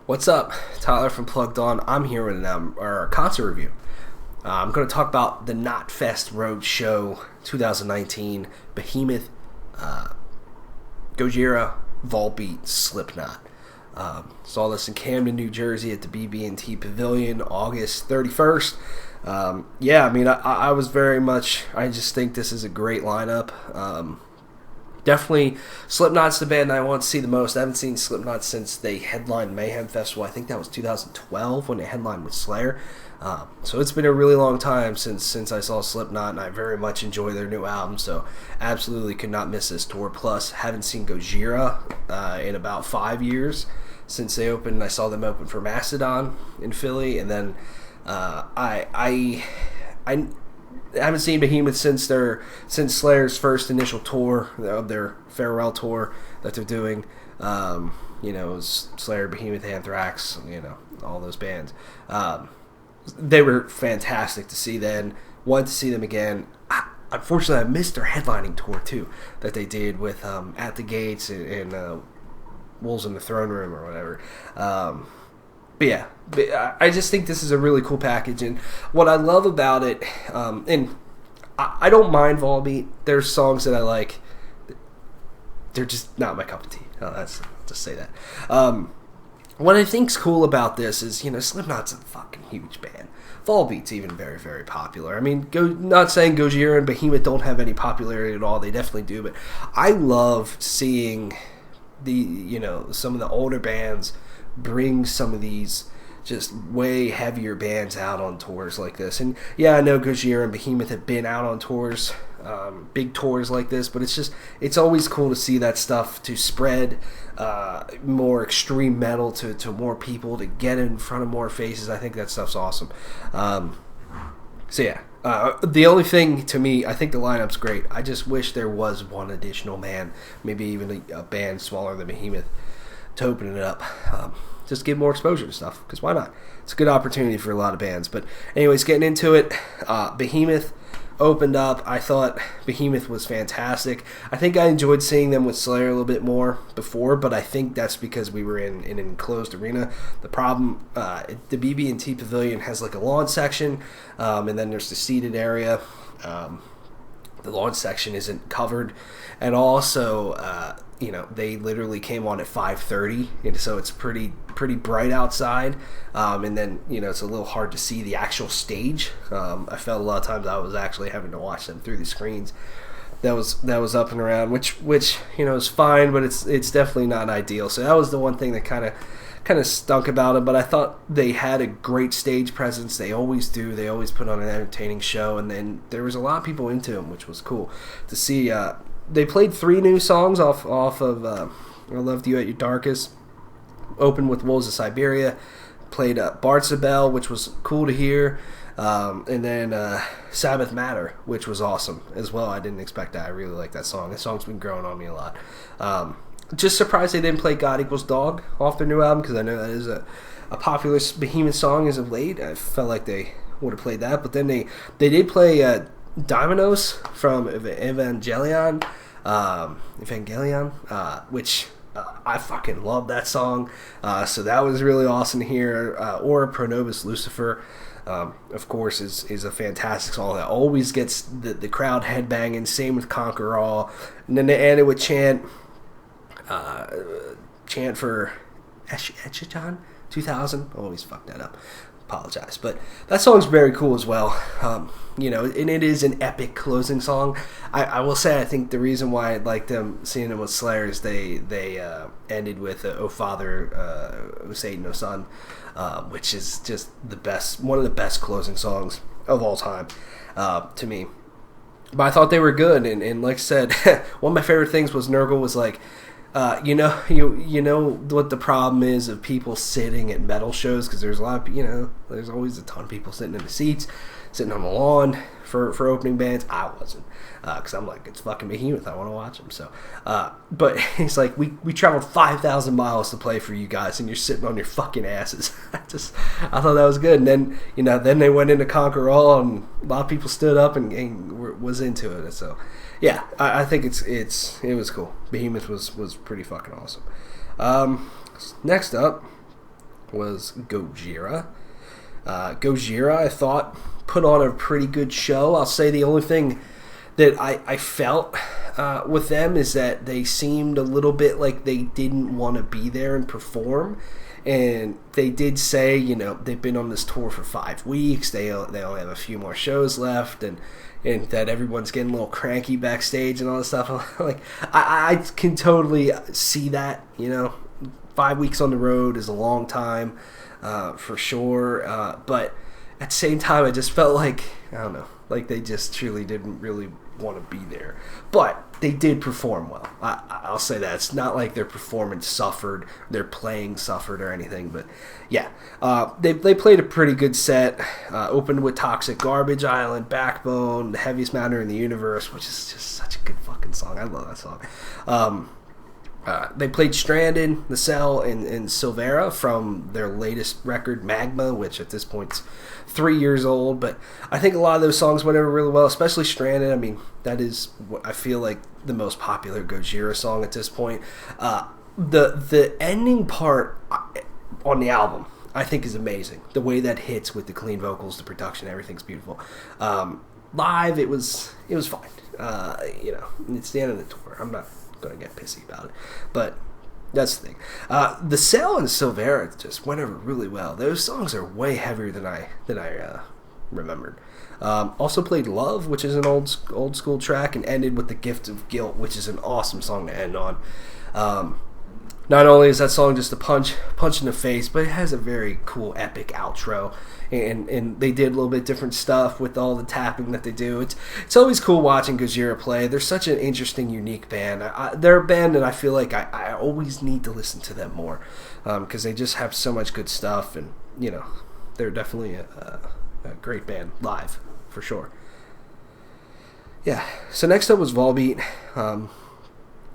What's up? Tyler from Plugged On. I'm here with our concert review. I'm going to talk about the Knotfest Roadshow 2019, Behemoth, Gojira, Volbeat, Slipknot. Saw this in Camden, New Jersey at the BB&T Pavilion, August 31st. I was very much, I just think this is a great lineup. Definitely, Slipknot's the band I want to see the most. I haven't seen Slipknot since they headlined Mayhem Festival. I think that was 2012 when they headlined with Slayer. So it's been a really long time since I saw Slipknot, and I very much enjoy their new album. So absolutely could not miss this tour. Plus, haven't seen Gojira in about 5 years since they opened. I saw them open for Mastodon in Philly, and then I haven't seen Behemoth since Slayer's first initial tour of their farewell tour that they're doing. Slayer, Behemoth, Anthrax, all those bands. They were fantastic to see then. Wanted to see them again. Unfortunately, I missed their headlining tour too that they did with At the Gates and Wolves in the Throne Room or whatever. I just think this is a really cool package, and what I love about it, and I don't mind Volbeat. There's songs that I like. They're just not my cup of tea. Let's just say that. What I think's cool about this is, Slipknot's a fucking huge band. Volbeat's even very, very popular. I mean, not saying Gojira and Behemoth don't have any popularity at all. They definitely do, but I love seeing some of the older bands bring some of these just way heavier bands out on tours like this. And yeah, I know Gojira and Behemoth have been out on tours, big tours like this, but it's always cool to see that stuff, to spread more extreme metal to more people, to get in front of more faces. I think that stuff's awesome. The only thing to me, I think the lineup's great. I just wish there was one additional man, maybe even a band smaller than Behemoth, to open it up. Just give more exposure to stuff, because why not? It's a good opportunity for a lot of bands. But anyways, getting into it, Behemoth opened up. I thought Behemoth was fantastic. I think I enjoyed seeing them with Slayer a little bit more before, but I think that's because we were in an enclosed arena. The problem, the BB&T Pavilion has like a lawn section, and then there's the seated area. The lawn section isn't covered at all, so they literally came on at 5:30, and so it's pretty bright outside, and then it's a little hard to see the actual stage. I felt a lot of times I was actually having to watch them through the screens that was up and around, which is fine, but it's definitely not ideal. So that was the one thing that kind of stunk about it, but I thought they had a great stage presence. They always do. They always put on an entertaining show, and then there was a lot of people into them, which was cool to see. They played 3 new songs off of I Loved You at Your Darkest. Opened with Wolves of Siberia. Played Bartzabel, which was cool to hear. And then Sabbath Matter, which was awesome as well. I didn't expect that. I really like that song. The song's been growing on me a lot. Just surprised they didn't play God Equals Dog off their new album, because I know that is a popular Behemoth song as of late. I felt like they would have played that, but then they did play Dominoes from Evangelion, which I fucking love that song. So that was really awesome to hear. Or Pro Nobis Lucifer, of course, is a fantastic song that always gets the crowd headbanging. Same with Conquer All, and then they ended with chant for Echichan 2000. Always fuck that up. Apologize, but that song's very cool as well. And it is an epic closing song. I will say, I think the reason why I liked them, seeing them with Slayer, is they ended with "O Father, O Satan, O Son," which is just one of the best closing songs of all time to me. But I thought they were good, and like I said, one of my favorite things was Nurgle was like, you know what the problem is of people sitting at metal shows, because there's a lot of, there's always a ton of people sitting in the seats, sitting on the lawn for opening bands. I wasn't, because I'm like, it's fucking Behemoth, I want to watch them. So, but it's like, we traveled 5,000 miles to play for you guys, and you're sitting on your fucking asses. I thought that was good. And then, then they went into Conquer All, and a lot of people stood up and was into it. So, yeah, I think it was cool. Behemoth was pretty fucking awesome. Next up, was Gojira. Gojira, I thought, put on a pretty good show. I'll say the only thing that I felt with them is that they seemed a little bit like they didn't want to be there and perform. And they did say, you know, they've been on this tour for 5 weeks. They only have a few more shows left, and that everyone's getting a little cranky backstage and all this stuff. Like, I can totally see that. You know, 5 weeks on the road is a long time, for sure. But at the same time, I just felt like, I don't know, like they just truly didn't really want to be there. But they did perform well. I'll say that. It's not like their performance suffered, their playing suffered or anything. But yeah, they played a pretty good set. Opened with Toxic Garbage Island, Backbone, The Heaviest Matter in the Universe, which is just such a good fucking song. I love that song. They played Stranded, The Cell, and Silvera from their latest record, Magma, which at this point's 3 years old. But I think a lot of those songs went over really well, especially Stranded. I mean, that is what I feel like the most popular Gojira song at this point. The ending part on the album, I think, is amazing. The way that hits with the clean vocals, the production, everything's beautiful. Live, it was fine. You know, it's the end of the tour. I'm not going to get pissy about it, but that's the thing. The Cell and Silvera just went over really well. Those songs are way heavier than I remembered. Also played Love, which is an old school track, and ended with The Gift of Guilt, which is an awesome song to end on. Not only is that song just a punch in the face, but it has a very cool, epic outro. And they did a little bit different stuff with all the tapping that they do. It's always cool watching Gojira play. They're such an interesting, unique band. They're a band that I feel like I always need to listen to them more, because they just have so much good stuff. And, you know, they're definitely a great band live, for sure. Yeah, so next up was Volbeat.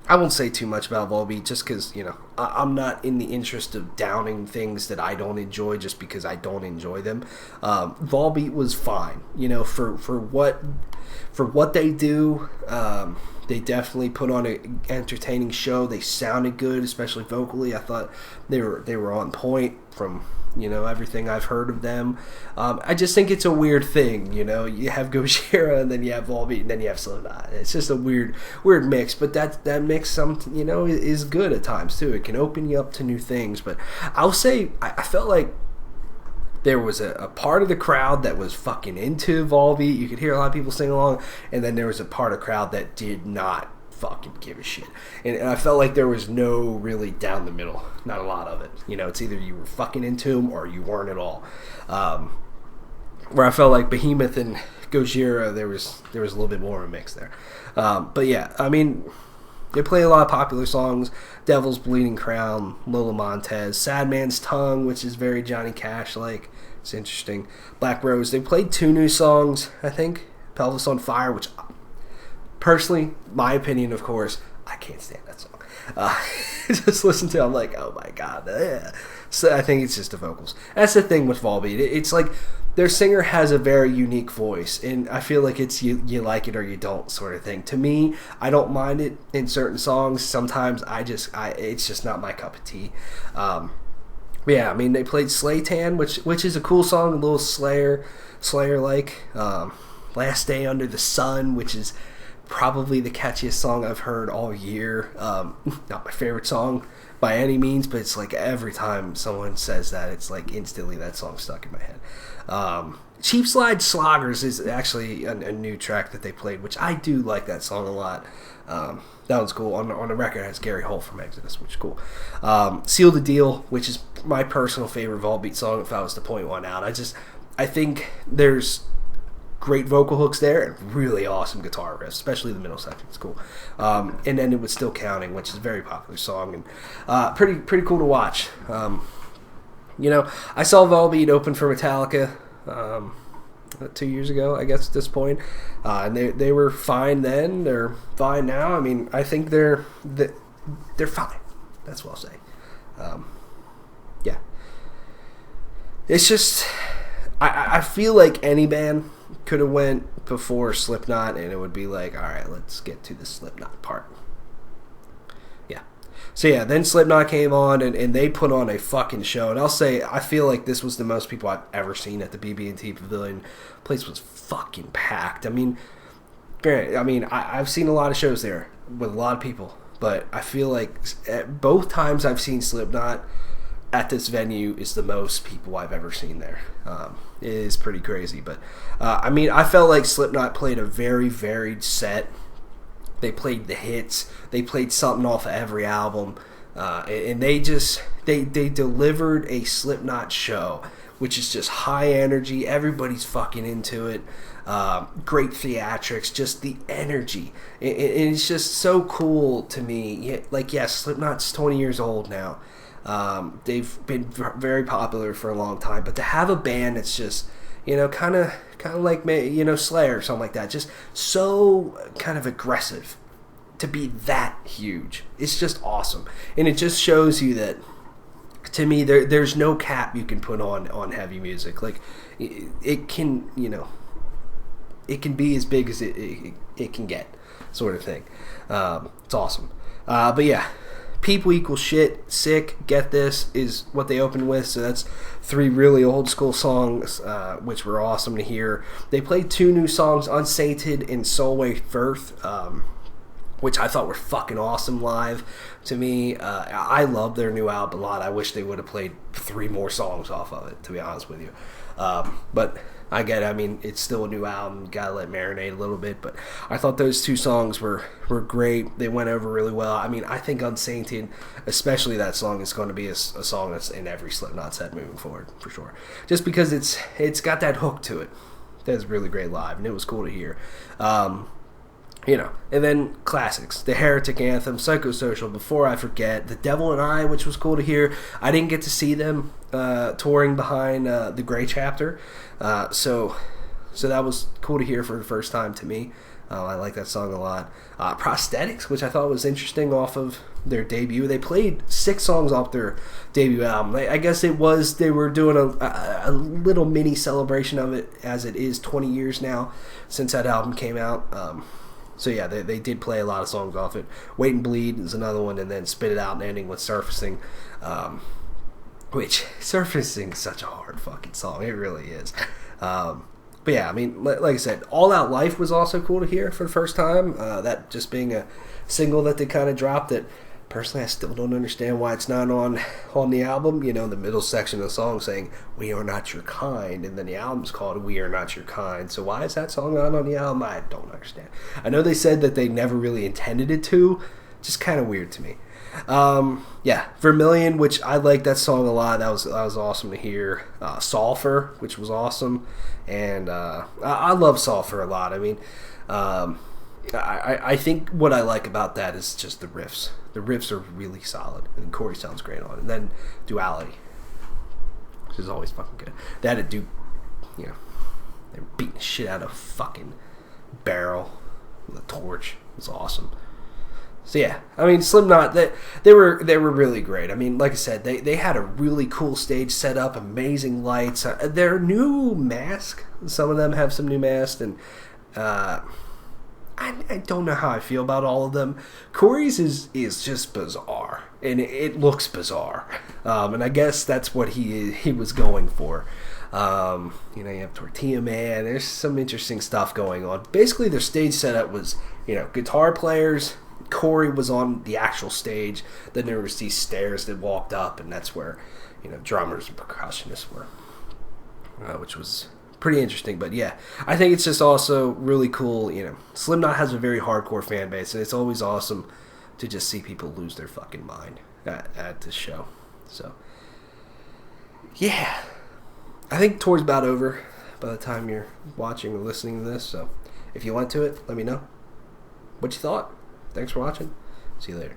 I won't say too much about Volbeat just because, you know, I'm not in the interest of downing things that I don't enjoy just because I don't enjoy them. Volbeat was fine, you know, for what they do. They definitely put on an entertaining show. They sounded good, especially vocally. I thought they were on point from, you know, everything I've heard of them. I just think it's a weird thing, you know. You have Gojira, and then you have Volbeat, and then you have Slipknot. It's just a weird mix, but that mix, you know, is good at times too. It can open you up to new things. But I'll say I felt like there was a part of the crowd that was fucking into Volbeat. You could hear a lot of people sing along, and then there was a part of the crowd that did not fucking give a shit. And I felt like there was no really down the middle. Not a lot of it. You know, it's either you were fucking into them or you weren't at all. Where I felt like Behemoth and Gojira, there was a little bit more of a mix there. But yeah, I mean, they play a lot of popular songs. Devil's Bleeding Crown, Lola Montez, Sad Man's Tongue, which is very Johnny Cash-like. It's interesting. Black Rose. They played 2 new songs, I think. Pelvis on Fire, which, personally, my opinion, of course, I can't stand that song. Just listen to it, I'm like, oh my god. So I think it's just the vocals. That's the thing with Volbeat. It's like their singer has a very unique voice, and I feel like it's you like it or you don't sort of thing. To me, I don't mind it in certain songs. Sometimes it's just not my cup of tea. Yeah, I mean, they played Slaytan, which is a cool song, a little Slayer-like. Last Day Under the Sun, which is probably the catchiest song I've heard all year. Not my favorite song by any means, but it's like every time someone says that, it's like instantly that song stuck in my head. Cheap Slide Sloggers is actually a new track that they played, which I do like that song a lot. That one's cool. On the record, it has Gary Holt from Exodus, which is cool. Seal the Deal, which is my personal favorite Volbeat song, if I was to point one out. I think there's great vocal hooks there and really awesome guitar riffs, especially the middle section. It's cool. And then It Was Still Counting, which is a very popular song and pretty cool to watch. You know, I saw Volbeat open for Metallica 2 years ago, I guess, at this point. And they were fine then. They're fine now. I mean, I think they're fine. That's what I'll say. Yeah. It's just, I feel like any band could have went before Slipknot, and it would be like, all right, let's get to the Slipknot part. Yeah. So yeah, then Slipknot came on, and they put on a fucking show. And I'll say, I feel like this was the most people I've ever seen at the BB&T Pavilion. The place was fucking packed. I mean, I've seen a lot of shows there with a lot of people, but I feel like at both times I've seen Slipknot at this venue is the most people I've ever seen there. It is pretty crazy, but I felt like Slipknot played a very varied set. They played the hits. They played something off of every album, and they delivered a Slipknot show, which is just high energy. Everybody's fucking into it. Great theatrics, just the energy. And it's just so cool to me. Like, yes, Slipknot's 20 years old now. They've been very popular for a long time, but to have a band that's just, kind of like, Slayer or something like that, just so kind of aggressive, to be that huge, it's just awesome. And it just shows you that, to me, there's no cap you can put on heavy music. Like, it can, it can be as big as it can get, sort of thing. It's awesome. But yeah, People Equal Shit, Sick, Get This is what they opened with. So that's 3 really old school songs, which were awesome to hear. They played 2 new songs, Unsainted and Solway Firth, which I thought were fucking awesome live. To me, I love their new album a lot. I wish they would have played 3 more songs off of it, to be honest with you. But I get it. I mean, it's still a new album. Gotta let it marinate a little bit. But I thought those 2 songs were great. They went over really well. I mean, I think Unsainted, especially that song, is going to be a song that's in every Slipknot set moving forward, for sure. Just because it's got that hook to it. That's really great live, and it was cool to hear. And then classics, the Heretic Anthem, Psychosocial, Before I Forget, The Devil and I, which was cool to hear. I didn't get to see them touring behind the Grey Chapter, so that was cool to hear for the first time to me. I like that song a lot. Prosthetics, which I thought was interesting, off of their debut. They played 6 songs off their debut album. I guess they were doing a little mini celebration of it, as it is 20 years now since that album came out. So yeah, they did play a lot of songs off it. Wait and Bleed is another one, and then Spit It Out, and ending with Surfacing, which Surfacing is such a hard fucking song. It really is. But yeah, I mean, like I said, All Out Life was also cool to hear for the first time. That just being a single that they kind of dropped, that personally I still don't understand why it's not on the album. The middle section of the song saying, "We are not your kind," and then the album's called "We Are Not Your Kind." So why is that song not on the album? I don't understand. I know they said that they never really intended it to. Just kind of weird to me. Yeah, Vermilion, which I like that song a lot. That was awesome to hear. Sulfur, which was awesome, and I love Sulfur a lot. I mean, I think what I like about that is just the riffs. The riffs are really solid, and Corey sounds great on it. And then Duality, which is always fucking good. They had to do, they're beating the shit out of a fucking barrel with a torch. It was awesome. So yeah, I mean, Slipknot, they were really great. I mean, like I said, they had a really cool stage set up, amazing lights. Their new mask, some of them have some new masks, and I don't know how I feel about all of them. Corey's is just bizarre, and it looks bizarre, and I guess that's what he was going for. You have Tortilla Man. There's some interesting stuff going on. Basically, their stage setup was, guitar players. Corey was on the actual stage. Then there was these stairs that walked up, and that's where, drummers and percussionists were, which was pretty interesting. But yeah, I think it's just also really cool. Slipknot has a very hardcore fan base, and it's always awesome to just see people lose their fucking mind at this show. So yeah, I think tour's about over by the time you're watching or listening to this. So if you went to it, let me know what you thought. Thanks for watching. See you later.